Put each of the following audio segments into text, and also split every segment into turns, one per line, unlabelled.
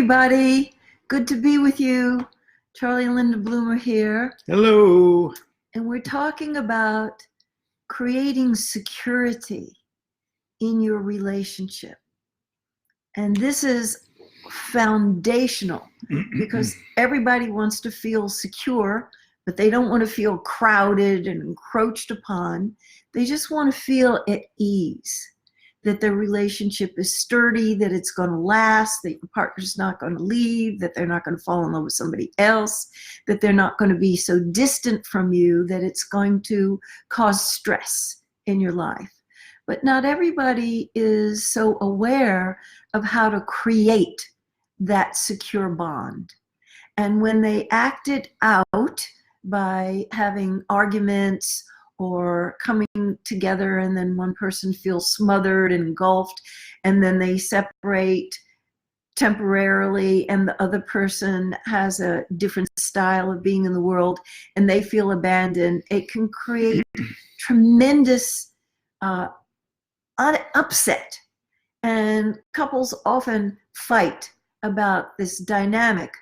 everybody. Good to be with you. Charlie and Linda Bloomer here.
Hello.
And we're talking about creating security in your relationship. And this is foundational because everybody wants to feel secure, but they don't want to feel crowded and encroached upon. They just want to feel at ease, that their relationship is sturdy, that it's going to last, that your partner's not going to leave, that they're not going to fall in love with somebody else, that they're not going to be so distant from you that it's going to cause stress in your life. But not everybody is so aware of how to create that secure bond. And when they act it out by having arguments or coming together and then one person feels smothered and engulfed and then they separate temporarily and the other person has a different style of being in the world and they feel abandoned, it can create tremendous upset. And couples often fight about this dynamic.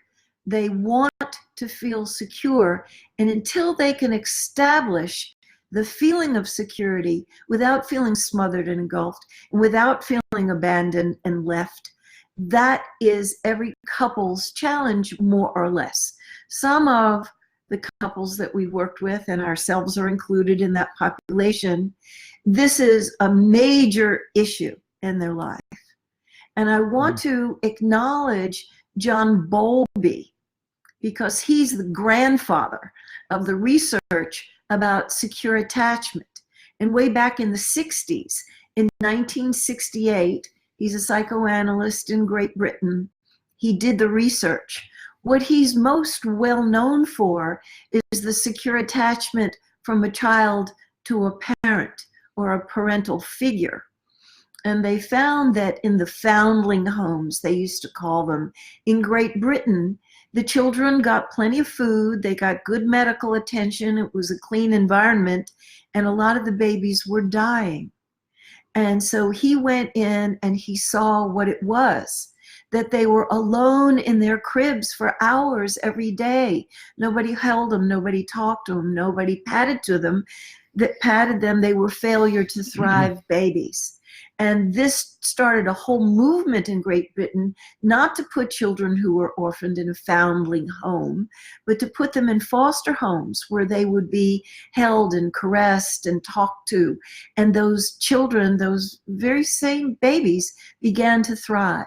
They want to feel secure, and until they can establish the feeling of security without feeling smothered and engulfed, and without feeling abandoned and left, that is every couple's challenge, more or less. Some of the couples that we worked with, and ourselves are included in that population, this is a major issue in their life. And I want to acknowledge John Bowlby, because he's the grandfather of the research about secure attachment. And way back in the 60s, in 1968, he's a psychoanalyst in Great Britain. He did the research. What he's most well known for is the secure attachment from a child to a parent or a parental figure. And they found that in the foundling homes, they used to call them, in Great Britain, the children got plenty of food, they got good medical attention, it was a clean environment, and a lot of the babies were dying. And so he went in and he saw what it was, that they were alone in their cribs for hours every day. Nobody held them, nobody talked to them, nobody patted them. They were failure to thrive babies. And this started a whole movement in Great Britain, not to put children who were orphaned in a foundling home, but to put them in foster homes where they would be held and caressed and talked to. And those children, those very same babies, began to thrive.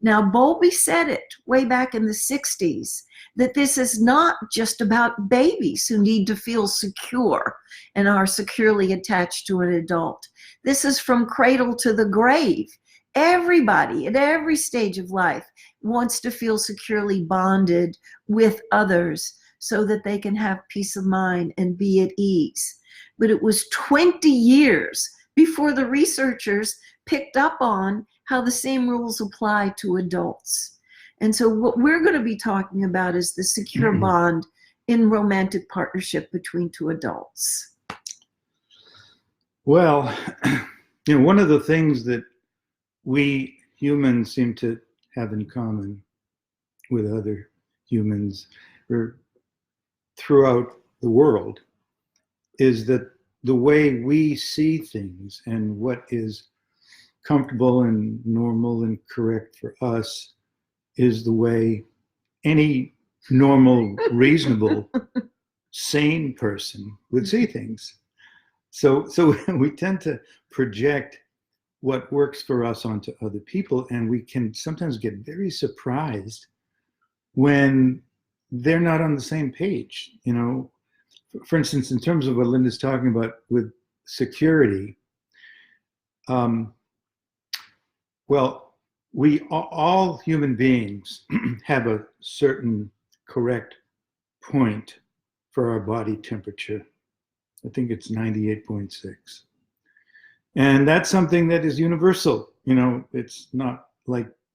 Now, Bowlby said it way back in the 60s, that this is not just about babies who need to feel secure and are securely attached to an adult. This is from cradle to the grave. Everybody at every stage of life wants to feel securely bonded with others so that they can have peace of mind and be at ease. But it was 20 years before the researchers picked up on how the same rules apply to adults. And so what we're going to be talking about is the secure bond in romantic partnership between two adults.
Well, one of the things that we humans seem to have in common with other humans or throughout the world is that the way we see things and what is comfortable and normal and correct for us is the way any normal, reasonable, sane person would see things. So we tend to project what works for us onto other people, and we can sometimes get very surprised when they're not on the same page. For instance, in terms of what Linda's talking about with security, we all human beings have a certain correct point for our body temperature. I think it's 98.6. And that's something that is universal. It's not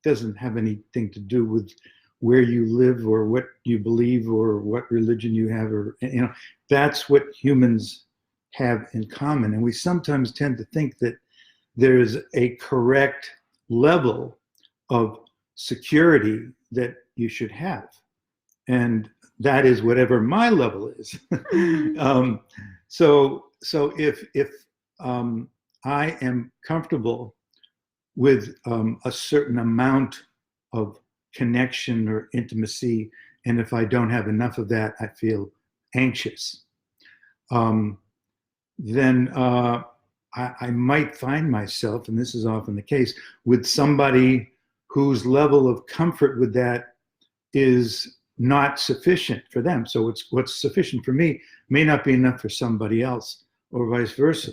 doesn't have anything to do with where you live or what you believe or what religion you have, or that's what humans have in common. And we sometimes tend to think that there's a correct level of security that you should have. And that is whatever my level is. So if I am comfortable with a certain amount of connection or intimacy, and if I don't have enough of that, I feel anxious. Then I might find myself, and this is often the case, with somebody whose level of comfort with that is not sufficient for them. So what's sufficient for me may not be enough for somebody else, or vice versa.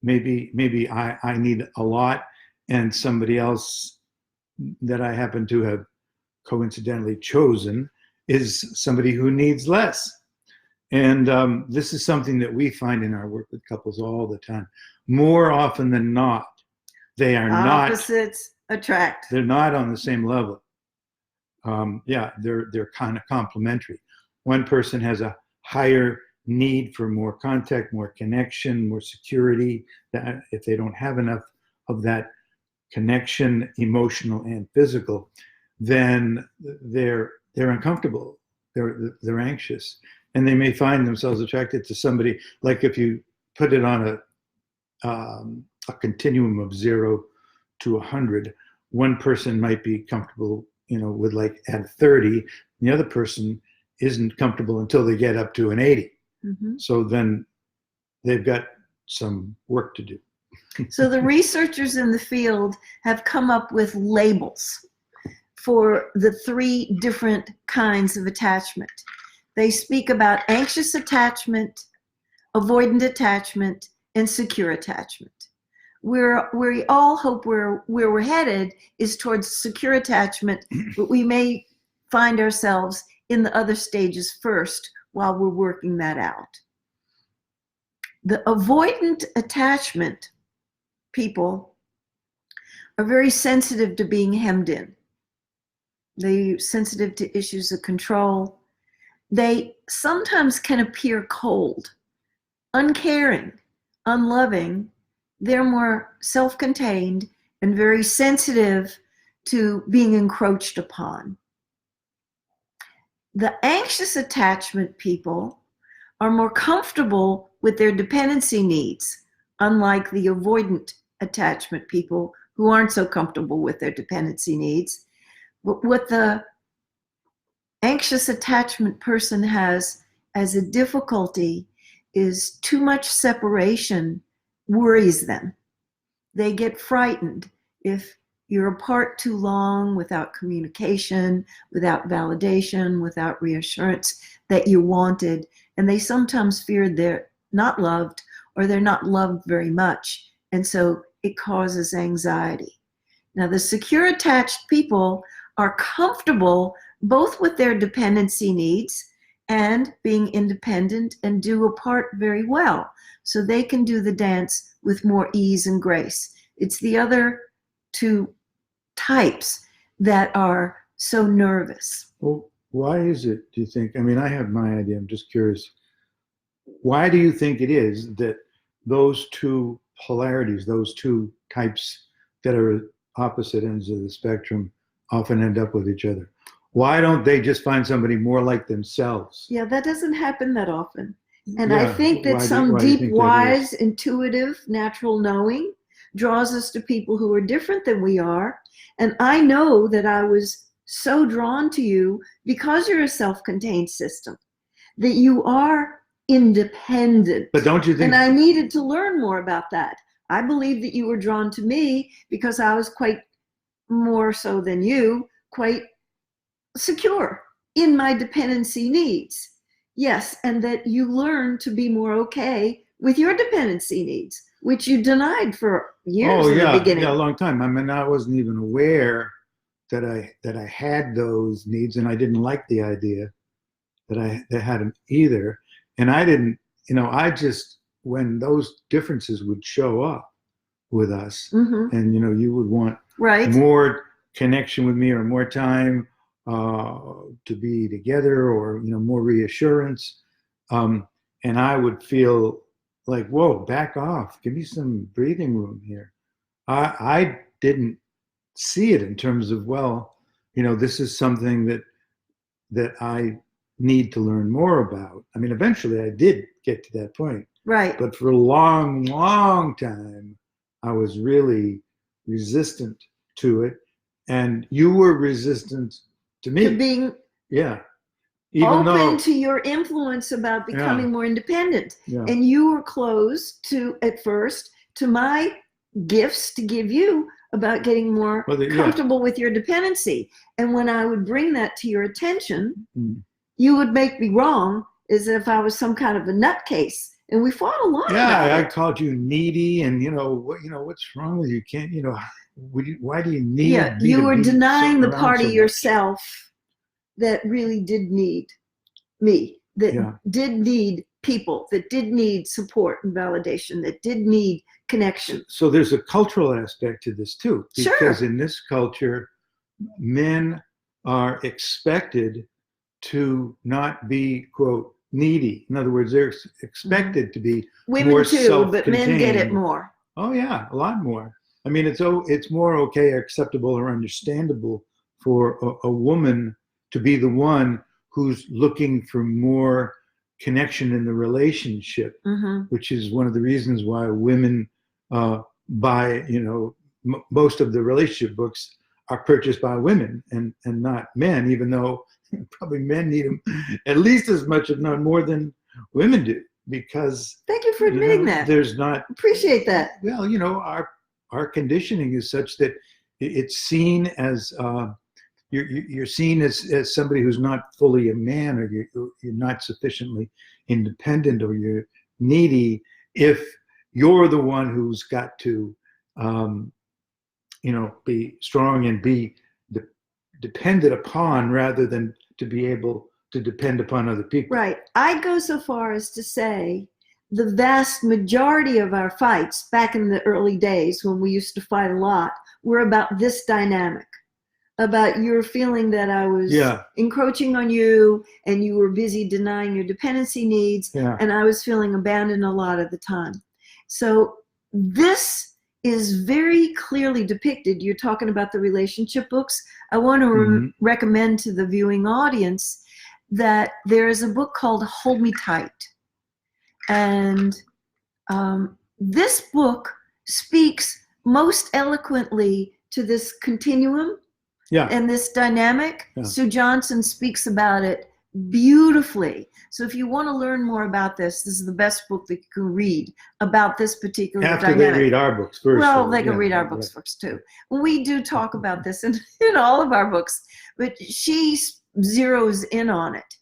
Maybe I need a lot, and somebody else that I happen to have coincidentally chosen is somebody who needs less. And this is something that we find in our work with couples all the time. More often than not, they are
opposites attract.
They're not on the same level. They're kind of complementary. One person has a higher need for more contact, more connection, more security. That if they don't have enough of that connection, emotional and physical, then they're uncomfortable. They're anxious, and they may find themselves attracted to somebody. Like if you put it on a continuum of 0 to 100, one person might be comfortable, with like at 30, the other person isn't comfortable until they get up to an 80.
Mm-hmm.
So then they've got some work to do.
So the researchers in the field have come up with labels for the 3 different kinds of attachment. They speak about anxious attachment, avoidant attachment, and secure attachment. We all hope where we're headed is towards secure attachment, but we may find ourselves in the other stages first while we're working that out. The avoidant attachment people are very sensitive to being hemmed in. They're sensitive to issues of control. They sometimes can appear cold, uncaring, unloving. They're more self-contained and very sensitive to being encroached upon. The anxious attachment people are more comfortable with their dependency needs, unlike the avoidant attachment people who aren't so comfortable with their dependency needs. But what the anxious attachment person has as a difficulty is too much separation worries them. They get frightened if you're apart too long without communication, without validation, without reassurance that you're wanted. And they sometimes fear they're not loved or they're not loved very much. And so it causes anxiety. Now, the secure attached people are comfortable both with their dependency needs and being independent and do a part very well. So they can do the dance with more ease and grace. It's the other 2 types that are so nervous.
Well, why is it, do you think? I mean, I have my idea. I'm just curious. Why do you think it is that those 2 polarities, those 2 types that are at opposite ends of the spectrum often end up with each other? Why don't they just find somebody more like themselves?
Yeah, that doesn't happen that often. And
Yeah,
I think that some deep, wise, intuitive, natural knowing draws us to people who are different than we are. And I know that I was so drawn to you because you're a self-contained system, that you are independent.
But don't you think?
And I needed to learn more about that. I believe that you were drawn to me because I was quite more so than you, quite secure in my dependency needs. Yes, and that you learn to be more okay with your dependency needs, which you denied for years in the beginning.
Yeah, a long time. I mean, I wasn't even aware that I had those needs, and I didn't like the idea that I had them either. And I didn't, I just, when those differences would show up with us, and you would want more connection with me or more time to be together, or more reassurance, and I would feel like, whoa, back off, give me some breathing room here. I didn't see it in terms of, well, this is something that I need to learn more about. I mean, eventually I did get to that point.
Right.
But for a long, long time, I was really resistant to it. And you were resistant to me.
To being open to your influence about becoming more independent.
Yeah.
And you were closed to, at first, to my gifts to give you about getting more comfortable with your dependency. And when I would bring that to your attention, you would make me wrong as if I was some kind of a nutcase. And we fought a lot about it.
I called you needy, and what's wrong with you? Can't why do you need?
Yeah, you were denying the part of yourself that really did need me, that did need people, that did need support and validation, that did need connection.
So there's a cultural aspect to this too, because in this culture, men are expected to not be, quote, needy. In other words, they're expected to be
women
more
too,
self-contained.
but men get it more.
Oh yeah, a lot more. I mean, it's more okay, acceptable, or understandable for a woman to be the one who's looking for more connection in the relationship, which is one of the reasons why women buy, most of the relationship books are purchased by women and not men, even though probably men need them at least as much, if not more, than women do. Because
thank you for admitting that.
There's not
appreciate that.
Well, our conditioning is such that it's seen as you're seen as somebody who's not fully a man, or you're not sufficiently independent, or you're needy if you're the one who's got to be strong and be depended upon, rather than to be able to depend upon other people.
Right. I go so far as to say the vast majority of our fights back in the early days, when we used to fight a lot, were about this dynamic, about your feeling that I was encroaching on you, and you were busy denying your dependency needs, and I was feeling abandoned a lot of the time. So this is very clearly depicted. You're talking about the relationship books. I want to recommend to the viewing audience that there is a book called Hold Me Tight. And this book speaks most eloquently to this continuum and this dynamic. Sue Johnson speaks about it beautifully. So if you want to learn more about this is the best book that you can read about this particular dynamic.
They read our books first.
Well, they can read our books first too. We do talk about this in all of our books, but she zeroes in on it.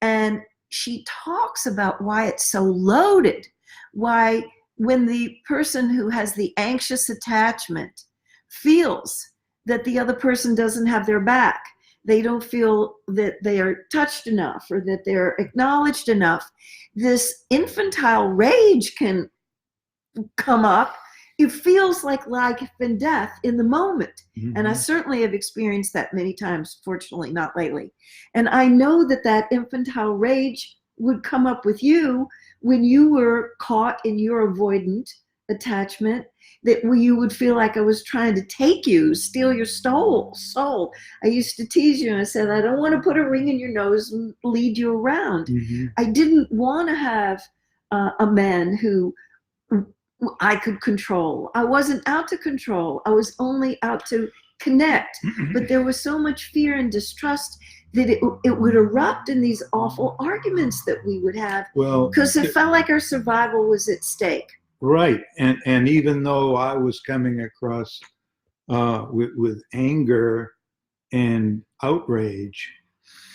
And she talks about why it's so loaded, why when the person who has the anxious attachment feels that the other person doesn't have their back, they don't feel that they are touched enough or that they're acknowledged enough, this infantile rage can come up. It feels like life and death in the moment. And I certainly have experienced that many times, fortunately not lately. And I know that infantile rage would come up with you when you were caught in your avoidant attachment, that you would feel like I was trying to take you, steal your soul. I used to tease you and I said, I don't want to put a ring in your nose and lead you around. I didn't want to have a man who I could control. I wasn't out to control. I was only out to connect. But there was so much fear and distrust that it would erupt in these awful arguments that we would have, because it felt like our survival was at stake.
Right. And even though I was coming across with anger and outrage,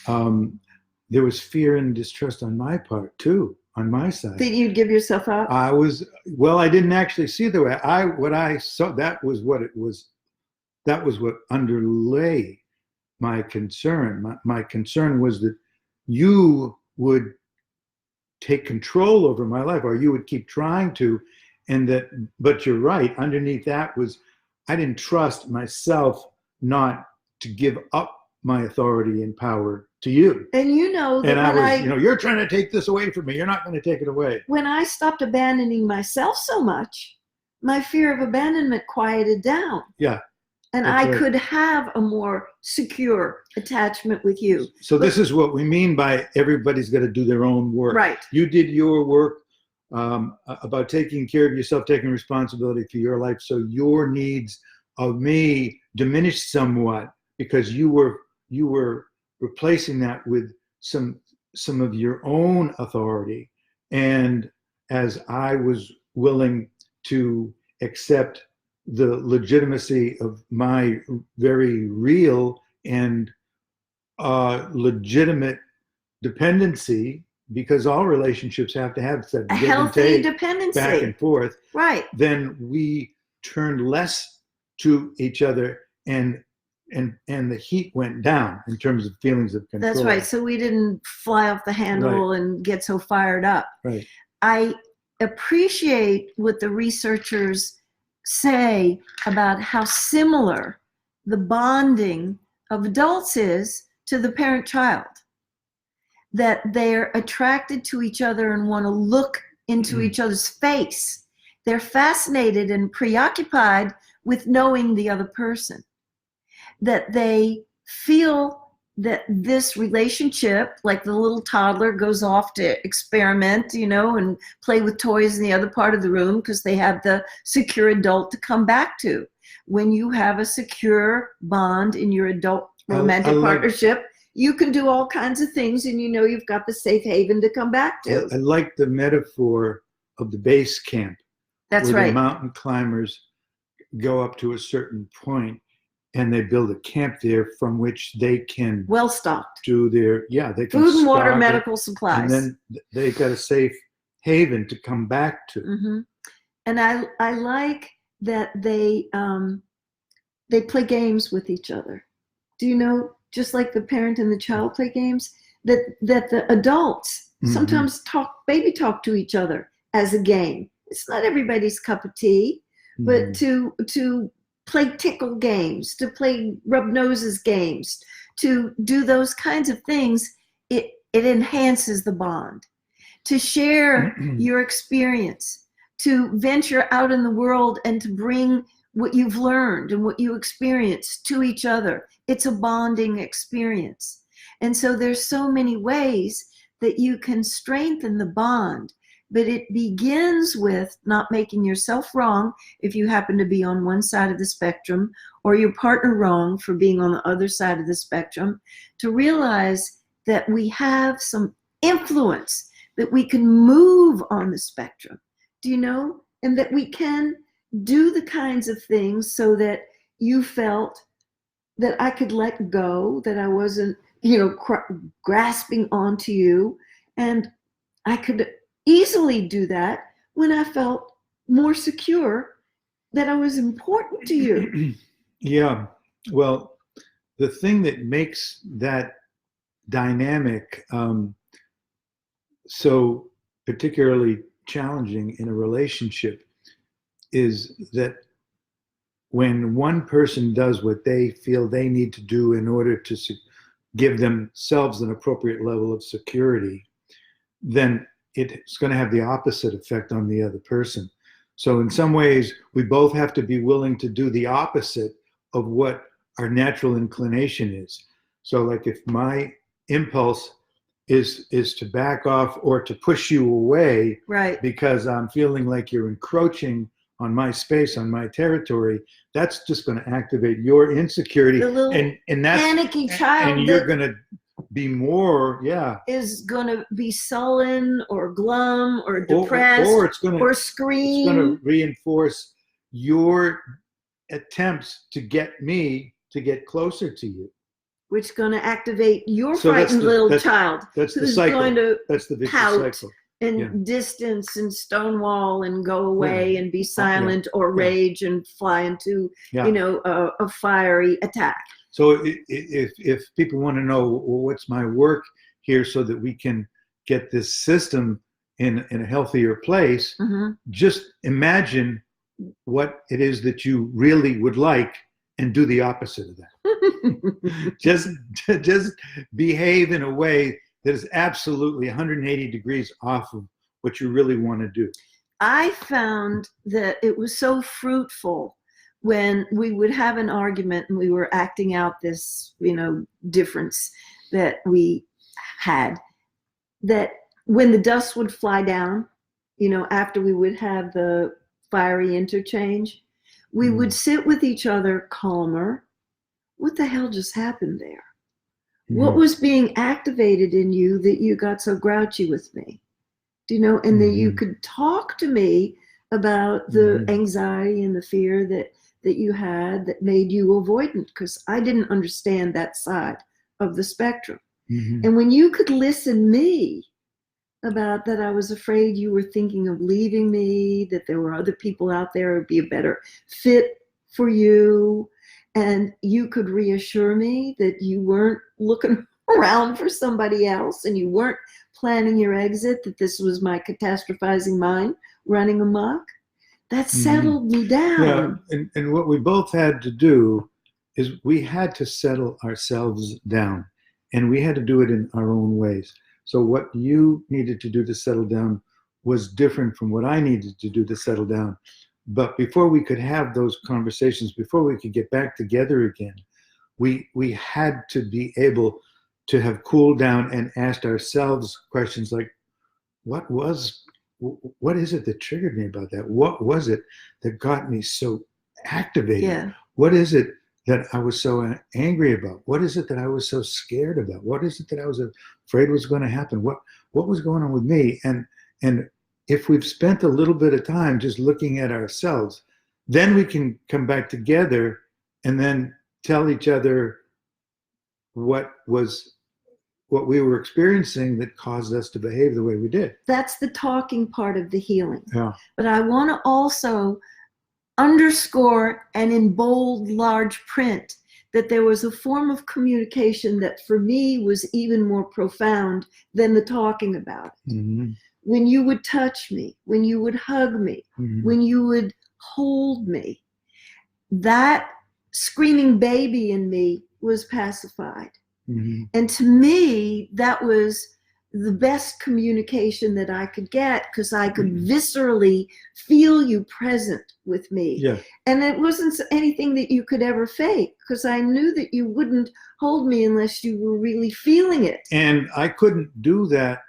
there was fear and distrust on my part too, on my side.
That you'd give yourself up?
I didn't actually see it the way. What I saw, that was what it was. That was what underlay my concern. My concern was that you would take control over my life, or you would keep trying to, but you're right, underneath that was, I didn't trust myself not to give up my authority and power to you.
And you know that
you're trying to take this away from me, you're not going to take it away.
When I stopped abandoning myself so much, my fear of abandonment quieted down.
Yeah.
and
That's
I
right.
could have a more secure attachment with you.
So this is what we mean by everybody's got to do their own work.
Right.
You did your work about taking care of yourself, taking responsibility for your life. So your needs of me diminished somewhat because you were replacing that with some of your own authority. And as I was willing to accept the legitimacy of my very real and legitimate dependency, because all relationships have to have that
A
give and
healthy
take
dependency.
back and forth,
Right.
then we turned less to each other, and the heat went down in terms of feelings of control.
That's right. So we didn't fly off the handle and get so fired up.
Right.
I appreciate what the researchers say about how similar the bonding of adults is to the parent-child, that they're attracted to each other and want to look into each other's face. They're fascinated and preoccupied with knowing the other person, that they feel that this relationship, like the little toddler goes off to experiment, and play with toys in the other part of the room because they have the secure adult to come back to. When you have a secure bond in your adult romantic partnership, you can do all kinds of things, and you've got the safe haven to come back to.
I like the metaphor of the base camp.
That's
where
right.
The mountain climbers go up to a certain point, and they build a camp there from which they can
well stocked
do their they can
food and water,
stock
medical supplies,
and then they've got a safe haven to come back to.
Mm-hmm. And I like that they play games with each other. Do you know, just like the parent and the child play games, that the adults sometimes baby talk to each other as a game. It's not everybody's cup of tea, but to play tickle games, to play rub noses games, to do those kinds of things, it enhances the bond. To share your experience, to venture out in the world and to bring what you've learned and what you experienced to each other. It's a bonding experience. And so there's so many ways that you can strengthen the bond, but it begins with not making yourself wrong if you happen to be on one side of the spectrum, or your partner wrong for being on the other side of the spectrum, to realize that we have some influence, that we can move on the spectrum, and that we can do the kinds of things so that you felt that I could let go, that I wasn't, grasping onto you. And I could easily do that when I felt more secure that I was important to you.
Yeah. Well, the thing that makes that dynamic so particularly challenging in a relationship is that when one person does what they feel they need to do in order to give themselves an appropriate level of security, then it's going to have the opposite effect on the other person. So in some ways, we both have to be willing to do the opposite of what our natural inclination is. So like if my impulse is to back off or to push you away,
right,
because I'm feeling like you're encroaching on my space, on my territory, that's just going to activate your insecurity.
The little
and that's
panicky child,
and you're going to be more,
is going to be sullen or glum or depressed
or it's going to
scream.
It's going to reinforce your attempts to get me to get closer to you,
which is going to activate your frightened little child.
That's the
who's
cycle.
Going to
that's the vicious
pout
cycle.
And distance and stonewall and go away and be silent or rage and fly into a fiery attack.
So if people want to know, well, what's my work here so that we can get this system in a healthier place, just imagine what it is that you really would like and do the opposite of that. just behave in a way that is absolutely 180 degrees off of what you really want to do.
I found that it was so fruitful when we would have an argument and we were acting out this, difference that we had, that when the dust would fly down, after we would have the fiery interchange, we would sit with each other calmer. What the hell just happened there? What was being activated in you that you got so grouchy with me? And that you could talk to me about the anxiety and the fear that you had that made you avoidant, because I didn't understand that side of the spectrum. And when you could listen me about that, I was afraid you were thinking of leaving me, that there were other people out there who would be a better fit for you, and you could reassure me that you weren't looking around for somebody else and you weren't planning your exit, that this was my catastrophizing mind running amok, that settled me down.
Yeah, and what we both had to do is we had to settle ourselves down, and we had to do it in our own ways. So what you needed to do to settle down was different from what I needed to do to settle down. But before we could have those conversations, before we could get back together again, we had to be able to have cooled down and asked ourselves questions like, what is it that triggered me about that? What was it that got me so activated?
Yeah.
What is it that I was so angry about? What is it that I was so scared about? What is it that I was afraid was going to happen? What was going on with me? And if we've spent a little bit of time just looking at ourselves, then we can come back together and then tell each other what we were experiencing that caused us to behave the way we did.
That's the talking part of the healing.
Yeah.
But I want to also underscore, and in bold, large print, that there was a form of communication that for me was even more profound than the talking about it. When you would touch me, when you would hug me, when you would hold me, that screaming baby in me was pacified. And to me, that was the best communication that I could get, because I could viscerally feel you present with me.
Yeah.
And it wasn't anything that you could ever fake, because I knew that you wouldn't hold me unless you were really feeling it.
And I couldn't do that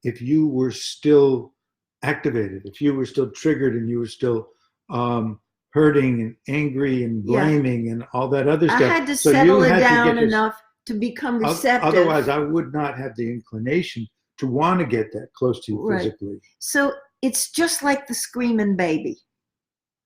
if you were still activated, if you were still triggered and you were still hurting and angry and blaming and all that other stuff.
I had to settle it down enough to become receptive.
Otherwise, I would not have the inclination to want to get that close to you physically.
So it's just like the screaming baby.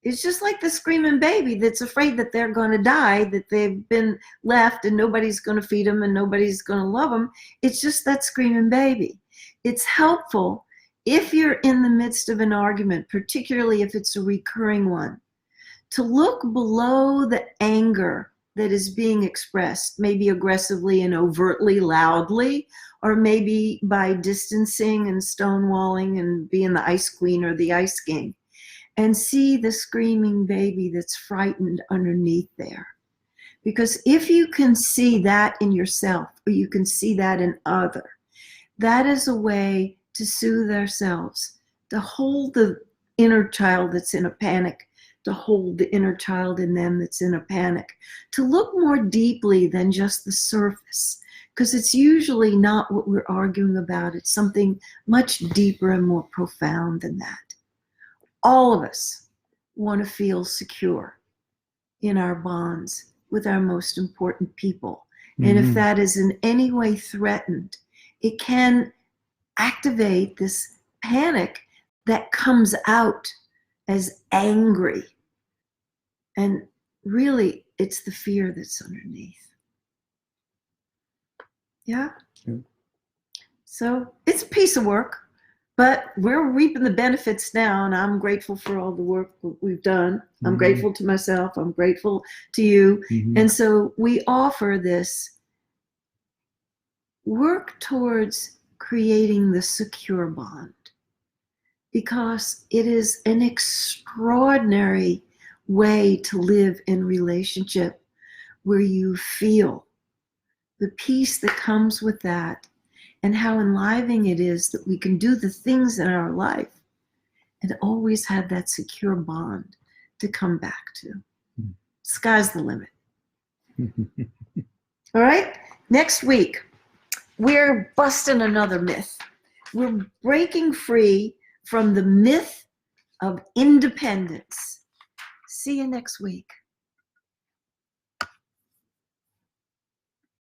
It's just like the screaming baby that's afraid that they're going to die, that they've been left and nobody's going to feed them and nobody's going to love them. It's just that screaming baby. It's helpful if you're in the midst of an argument, particularly if it's a recurring one, to look below the anger that is being expressed, maybe aggressively and overtly, loudly, or maybe by distancing and stonewalling and being the ice queen or the ice king, and see the screaming baby that's frightened underneath there. Because if you can see that in yourself, or you can see that in other, that is a way to soothe ourselves, to hold the inner child that's in a panic, to hold the inner child in them that's in a panic, to look more deeply than just the surface, because it's usually not what we're arguing about. It's something much deeper and more profound than that. All of us want to feel secure in our bonds with our most important people. And if that is in any way threatened, it can activate this panic that comes out as angry. And really, it's the fear that's underneath. Yeah? So it's a piece of work, but we're reaping the benefits now, and I'm grateful for all the work we've done. I'm grateful to myself. I'm grateful to you. And so we offer this work towards creating the secure bond, because it is an extraordinary way to live in relationship where you feel the peace that comes with that, and how enlivening it is that we can do the things in our life and always have that secure bond to come back to. Sky's the limit. All right? Next week, we're busting another myth. We're breaking free from the myth of independence. See you next week.